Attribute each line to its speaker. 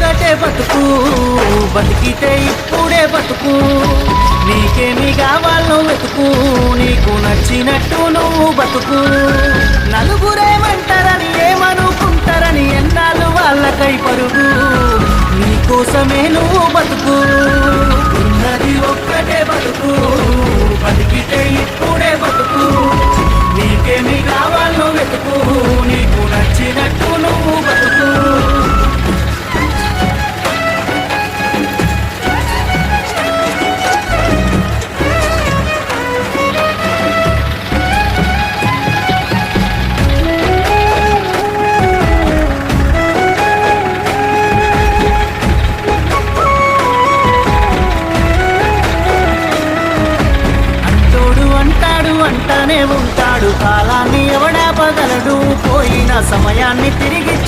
Speaker 1: ఒక్కటే బతుకు, బతికితే ఇప్పుడే బతుకు. నీకేమి కావాలో వెతుకు, నీకు నచ్చినట్టు నువ్వు బతుకు. నలుగురేమంటారని ఏమనుకుంటారని ఎన్నాళ్ళు వాళ్ళకై పరుగు. నీకోసమే నువ్వు బతుకు, ఉన్నది ఒక్కటే బతుకు. బతికితే ఇప్పుడే బతుకు. నీకేమి కావాలో వెతుకు, నీకు నచ్చినట్టు నువ్వు బతుకు. అంటానే ఉంటాడు, కాలాన్ని ఎవడాపగలడు, పోయిన సమయాన్ని తిరిగిచ్చే